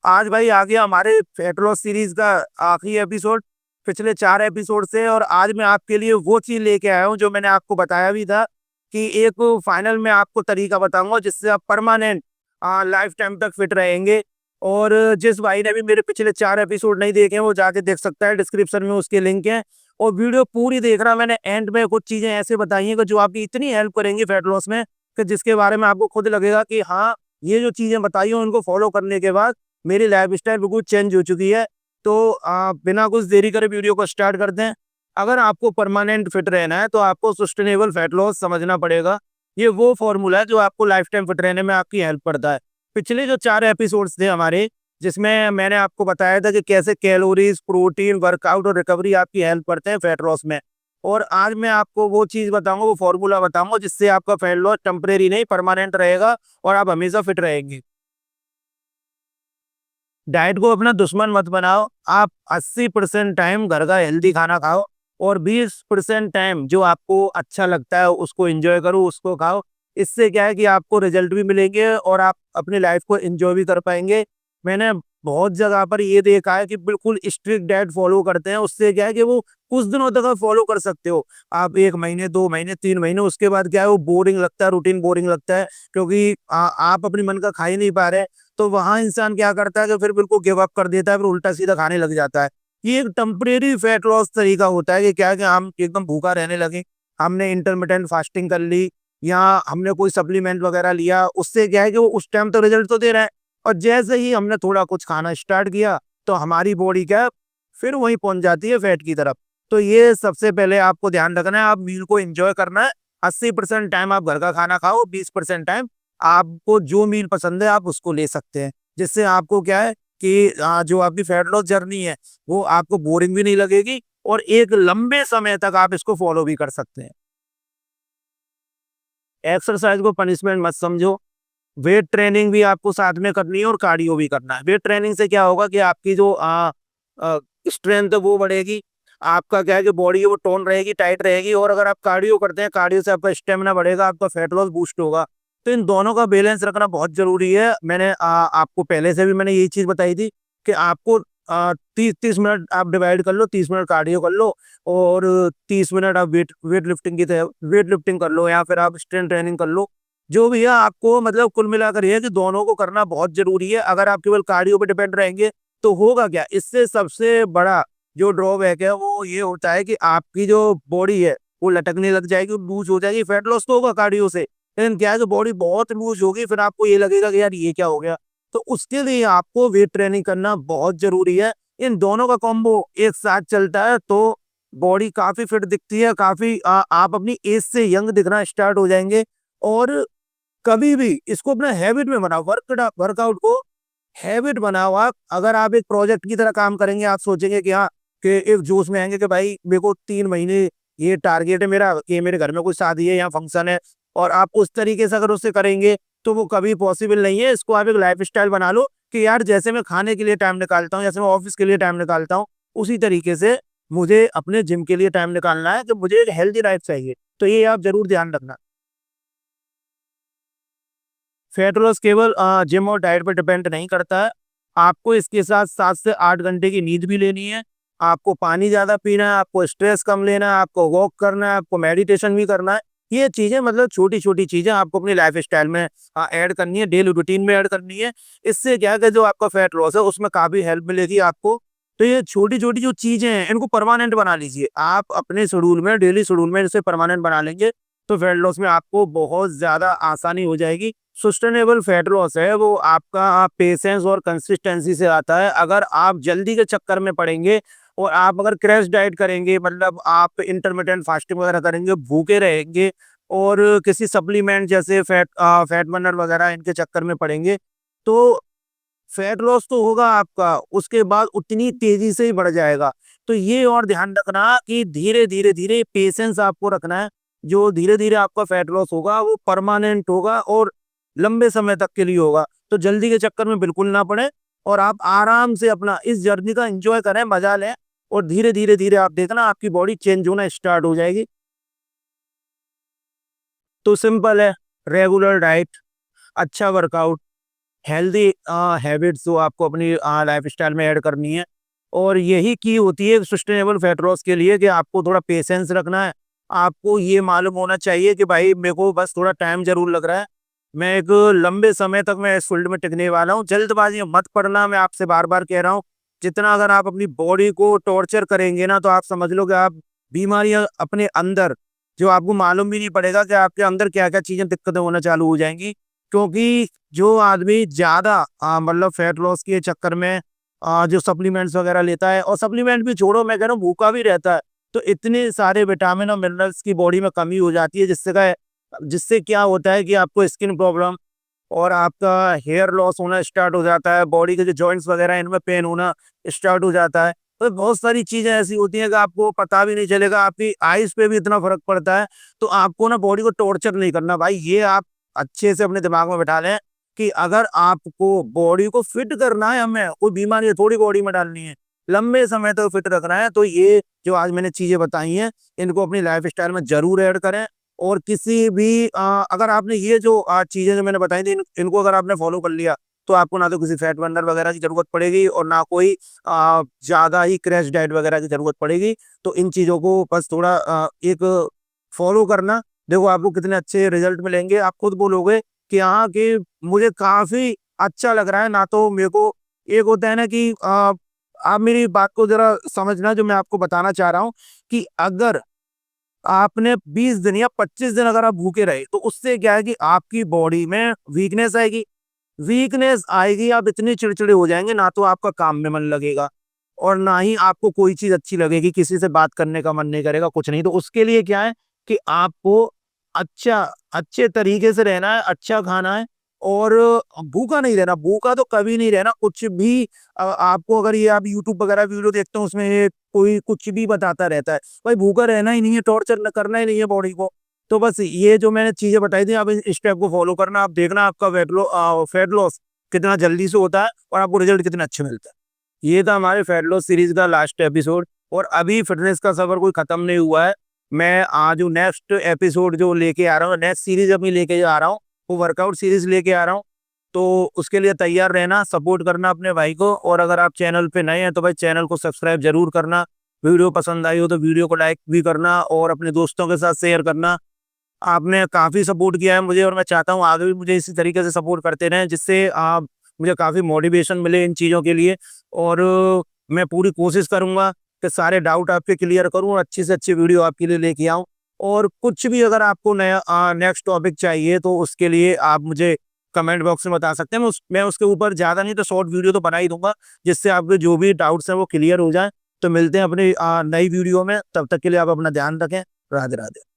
आज भाई आ गया हमारे फैट लॉस सीरीज का आखिरी एपिसोड। पिछले 4 एपिसोड से और आज मैं आपके लिए वो चीज लेके आया हूँ जो मैंने आपको बताया भी था कि एक फाइनल में आपको तरीका बताऊंगा जिससे आप परमानेंट लाइफ टाइम तक फिट रहेंगे। और जिस भाई ने भी मेरे पिछले 4 एपिसोड नहीं देखे हैं वो जाके देख सकता है, डिस्क्रिप्शन में उसके लिंक है। और वीडियो पूरी देख रहा, मैंने एंड में कुछ चीजें ऐसे बताई हैं कि जो आपकी इतनी हेल्प करेंगी फैट लॉस में कि जिसके बारे में आपको खुद लगेगा कि हाँ, ये जो चीजें बताई हैं उनको फॉलो करने के बाद मेरी लाइफ स्टाइल बिल्कुल चेंज हो चुकी है। तो बिना कुछ देरी करे वीडियो को स्टार्ट करते हैं। अगर आपको परमानेंट फिट रहना है तो आपको सस्टेनेबल फैट लॉस समझना पड़ेगा। ये वो फॉर्मूला है जो आपको लाइफ टाइम फिट रहने में आपकी हेल्प करता है। पिछले जो 4 एपिसोड्स थे हमारे, जिसमें मैंने आपको बताया था कि कैसे कैलोरीज, प्रोटीन, वर्कआउट और रिकवरी आपकी हेल्प करते हैं फैट लॉस में। और आज मैं आपको वो चीज बताऊंगा, वो फॉर्मूला बताऊंगा जिससे आपका फैट लॉस टेम्परेरी नहीं परमानेंट रहेगा और आप हमेशा फिट रहेंगे। डाइट को अपना दुश्मन मत बनाओ। आप 80% टाइम घर का हेल्दी खाना खाओ और 20% टाइम जो आपको अच्छा लगता है उसको एंजॉय करो, उसको खाओ। इससे क्या है कि आपको रिजल्ट भी मिलेंगे और आप अपनी लाइफ को एंजॉय भी कर पाएंगे। मैंने बहुत जगह पर ये देखा है कि बिल्कुल स्ट्रिक्ट डाइट फॉलो करते हैं, उससे क्या है कि वो कुछ दिनों तक आप फॉलो कर सकते हो। आप 1 महीने, 2 महीने, 3 महीने, उसके बाद क्या है वो बोरिंग लगता है, रूटीन बोरिंग लगता है, क्योंकि आप अपनी मन का खा ही नहीं पा रहे। तो वहां इंसान क्या करता है कि फिर बिल्कुल गिव अप कर देता है, फिर उल्टा सीधा खाने लग जाता है। ये एक टेम्परेरी फैट लॉस तरीका होता है कि क्या है कि हम एकदम भूखा रहने लगे, हमने इंटरमिटेंट फास्टिंग कर ली या हमने कोई सप्लीमेंट वगैरह लिया, उससे क्या है कि वो उस टाइम तो रिजल्ट तो दे रहा है। और जैसे ही हमने थोड़ा कुछ खाना स्टार्ट किया तो हमारी बॉडी क्या है, फिर वहीं पहुंच जाती है फैट की तरफ। तो ये सबसे पहले आपको ध्यान रखना है, आप मील को एंजॉय करना है। 80% टाइम आप घर का खाना खाओ, 20% टाइम आपको जो मील पसंद है आप उसको ले सकते हैं। जिससे आपको क्या है कि जो आपकी फैट लॉस जर्नी है वो आपको बोरिंग भी नहीं लगेगी और एक लंबे समय तक आप इसको फॉलो भी कर सकते हैं। एक्सरसाइज को पनिशमेंट मत समझो। वेट ट्रेनिंग भी आपको साथ में करनी है और कार्डियो भी करना है। वेट ट्रेनिंग से क्या होगा कि आपकी जो स्ट्रेंथ है वो बढ़ेगी, आपका क्या है कि बॉडी है वो टोन रहेगी, टाइट रहेगी। और अगर आप कार्डियो करते हैं, कार्डियो से आपका स्टेमिना बढ़ेगा, आपका फैट लॉस बूस्ट होगा। तो इन दोनों का बैलेंस रखना बहुत जरूरी है। मैंने आपको पहले से भी मैंने यही चीज बताई थी कि आपको 30-30 मिनट आप डिवाइड कर लो, 30 मिनट कार्डियो कर लो और 30 मिनट आप वेट लिफ्टिंग की वेट लिफ्टिंग कर लो या फिर आप स्ट्रेंथ ट्रेनिंग कर लो। जो भी है आपको मतलब कुल मिलाकर ये है कि दोनों को करना बहुत जरूरी है। अगर आप केवल कार्डियो पे डिपेंड रहेंगे तो होगा क्या, इससे सबसे बड़ा जो ड्रॉबैक है वो ये होता है कि आपकी जो बॉडी है वो लटकने लग जाएगी, लूज हो जाएगी। फैट लॉस तो होगा कार्डियो से, लेकिन क्या है कि बॉडी बहुत लूज होगी, फिर आपको ये लगेगा कि यार ये क्या हो गया। तो उसके लिए आपको वेट ट्रेनिंग करना बहुत जरूरी है। इन दोनों का कॉम्बो एक साथ चलता है तो बॉडी काफी फिट दिखती है, काफी आप अपनी एज से यंग दिखना स्टार्ट हो जाएंगे। और कभी भी इसको अपना हैबिट में बनाओ, वर्कआउट को हैबिट बनाओ। आप अगर आप एक प्रोजेक्ट की तरह काम करेंगे, आप सोचेंगे कि हाँ, कि एक जोश में आएंगे कि भाई मेरे को 3 महीने ये टारगेट है मेरा कि मेरे घर में कोई शादी है या फंक्शन है, और आप उस तरीके से अगर उससे करेंगे तो वो कभी पॉसिबल नहीं है। इसको आप एक लाइफ स्टाइल बना लो कि यार जैसे मैं खाने के लिए टाइम निकालता हूँ, जैसे मैं ऑफिस के लिए टाइम निकालता हूँ, उसी तरीके से मुझे अपने जिम के लिए टाइम निकालना है, कि मुझे एक हेल्दी लाइफ चाहिए। तो ये आप जरूर ध्यान रखना। फैट लॉस केवल जिम और डाइट पर डिपेंड नहीं करता है। आपको इसके साथ 7 से 8 घंटे की नींद भी लेनी है, आपको पानी ज़्यादा पीना है, आपको स्ट्रेस कम लेना है, आपको वॉक करना है, आपको मेडिटेशन भी करना है। ये चीज़ें मतलब छोटी छोटी चीज़ें आपको अपनी लाइफ स्टाइल में ऐड करनी है, डेली रूटीन में ऐड करनी है। इससे क्या है कि जो आपका फैट लॉस है उसमें काफ़ी हेल्प मिलेगी आपको। तो ये छोटी छोटी जो चीज़ें हैं इनको परमानेंट बना लीजिए। आप अपने शेड्यूल में, डेली शेड्यूल में इसे परमानेंट बना लेंगे तो फैट लॉस में आपको बहुत ज़्यादा आसानी हो जाएगी। सस्टेनेबल फैट लॉस है वो आपका पेशेंस और कंसिस्टेंसी से आता है। अगर आप जल्दी के चक्कर में पड़ेंगे और आप अगर क्रैश डाइट करेंगे, मतलब आप इंटरमिटेंट फास्टिंग वगैरह करेंगे, भूखे रहेंगे और किसी सप्लीमेंट जैसे फैट बर्नर वगैरह इनके चक्कर में पड़ेंगे, तो फैट लॉस तो होगा आपका, उसके बाद उतनी तेजी से ही बढ़ जाएगा। तो ये और ध्यान रखना कि धीरे धीरे धीरे पेशेंस आपको रखना है। जो धीरे धीरे आपका फैट लॉस होगा वो परमानेंट होगा और लंबे समय तक के लिए होगा। तो जल्दी के चक्कर में बिल्कुल ना पड़े और आप आराम से अपना इस जर्नी का एंजॉय करें, मजा लें। और धीरे धीरे धीरे आप देखना आपकी बॉडी चेंज होना स्टार्ट हो जाएगी। तो सिंपल है, रेगुलर डाइट, अच्छा वर्कआउट, हेल्दी हैबिट्स जो आपको अपनी लाइफस्टाइल में ऐड करनी है। और यही की होती है सस्टेनेबल फैट लॉस के लिए कि आपको थोड़ा पेशेंस रखना है। आपको ये मालूम होना चाहिए कि भाई मेरे को बस थोड़ा टाइम ज़रूर लग रहा है। मैं एक लंबे समय तक मैं इस फ़ील्ड में टिकने वाला हूँ। जल्दबाज़ी मत पड़ना, मैं आपसे बार-बार कह रहा हूँ। जितना अगर आप अपनी बॉडी को टॉर्चर करेंगे ना, तो आप समझ लो कि आप बीमारियाँ अपने अंदर, जो आपको मालूम भी नहीं पड़ेगा कि आपके अंदर क्या-क्या चीज़ें दिक्कतें होना चालू हो जाएँगी। क्योंकि जो आदमी ज़्यादा मतलब फैट लॉस के चक्कर में जो सप्लीमेंट्स वगैरह लेता है, और सप्लीमेंट भी छोड़ो, मैं कह रहा हूँ भूखा भी रहता है, तो इतने सारे विटामिन और मिनरल्स की बॉडी में कमी हो जाती है, जिससे क्या होता है कि आपको स्किन प्रॉब्लम और आपका हेयर लॉस होना स्टार्ट हो जाता है, बॉडी के जो जॉइंट्स वगैरह हैं, इनमें पेन होना स्टार्ट हो जाता है। तो बहुत सारी चीज़ें ऐसी होती हैं कि आपको पता भी नहीं चलेगा, आपकी आइज़ पे भी इतना फ़र्क पड़ता है। तो आपको ना बॉडी को टॉर्चर नहीं करना भाई, ये आप अच्छे से अपने दिमाग में बिठा लें कि अगर आपको बॉडी को फिट करना है, हमें कोई बीमारी थोड़ी बॉडी में डालनी है, लंबे समय तक फिट रखना है, तो ये जो आज मैंने चीज़ें बताई हैं, इनको अपनी लाइफ़स्टाइल में ज़रूर ऐड करें। और किसी भी अगर आपने ये जो चीज़ें जो मैंने बताई थी, इनको अगर आपने फ़ॉलो कर लिया, तो आपको ना तो किसी फैट बर्नर वगैरह की ज़रूरत पड़ेगी और ना कोई ज़्यादा ही क्रैश डाइट वगैरह की ज़रूरत पड़ेगी। तो इन चीज़ों को बस थोड़ा एक फ़ॉलो करना, देखो आपको कितने अच्छे रिज़ल्ट मिलेंगे। आप खुद बोलोगे कि हाँ, कि मुझे काफ़ी अच्छा लग रहा है। ना तो मेरे को एक होता है ना कि आप मेरी बात को ज़रा समझना, जो मैं आपको बताना चाह रहा हूँ कि अगर आपने 20 दिन या 25 दिन अगर आप भूखे रहे, तो उससे क्या है कि आपकी बॉडी में वीकनेस आएगी। वीकनेस आएगी, आप इतने चिड़चिड़े हो जाएँगे, ना तो आपका काम में मन लगेगा और ना ही आपको कोई चीज़ अच्छी लगेगी, किसी से बात करने का मन नहीं करेगा, कुछ नहीं। तो उसके लिए क्या है कि आपको अच्छा अच्छे तरीके से रहना है, अच्छा खाना है और भूखा नहीं रहना। भूखा तो कभी नहीं रहना, कुछ भी आपको अगर ये आप यूट्यूब वगैरह वीडियो देखते हो, उसमें ये कोई कुछ भी बताता रहता है। भाई भूखा रहना ही नहीं है, टॉर्चर न करना ही नहीं है बॉडी को। तो बस ये जो मैंने चीज़ें बताई थी, आप इस स्टेप को फ़ॉलो करना, आप देखना आपका फैट लॉस कितना जल्दी से होता है और आपको रिज़ल्ट कितने अच्छे मिलते हैं। ये था हमारे फैट लॉस सीरीज़ का लास्ट एपिसोड और अभी फ़िटनेस का सफ़र कोई ख़त्म नहीं हुआ है। मैं आज जो नेक्स्ट एपिसोड जो लेके आ रहा हूँ, नेक्स्ट सीरीज़ अपनी लेके आ रहा हूँ, वो वर्कआउट सीरीज़ लेके आ रहा हूँ। तो उसके लिए तैयार रहना, सपोर्ट करना अपने भाई को और अगर आप चैनल पे नए हैं, तो भाई चैनल को सब्सक्राइब ज़रूर करना। वीडियो पसंद आई हो तो वीडियो को लाइक भी करना और अपने दोस्तों के साथ शेयर करना। आपने काफ़ी सपोर्ट किया है मुझे और मैं चाहता हूँ आगे भी मुझे इसी तरीके से सपोर्ट करते रहें, जिससे आप मुझे काफ़ी मोटिवेशन मिले इन चीज़ों के लिए। और मैं पूरी कोशिश करूँगा कि सारे डाउट आपके क्लियर करूँ और अच्छी से अच्छी वीडियो आपके लिए लेके आऊँ। और कुछ भी अगर आपको नया नेक्स्ट टॉपिक चाहिए, तो उसके लिए आप मुझे कमेंट बॉक्स में बता सकते हैं। मैं उसके ऊपर ज़्यादा नहीं तो शॉर्ट वीडियो तो बना ही दूँगा, जिससे आपके जो भी डाउट्स हैं वो क्लियर हो जाएँ। तो मिलते हैं अपनी नई वीडियो में, तब तक के लिए आप अपना ध्यान रखें। राधे, राधे।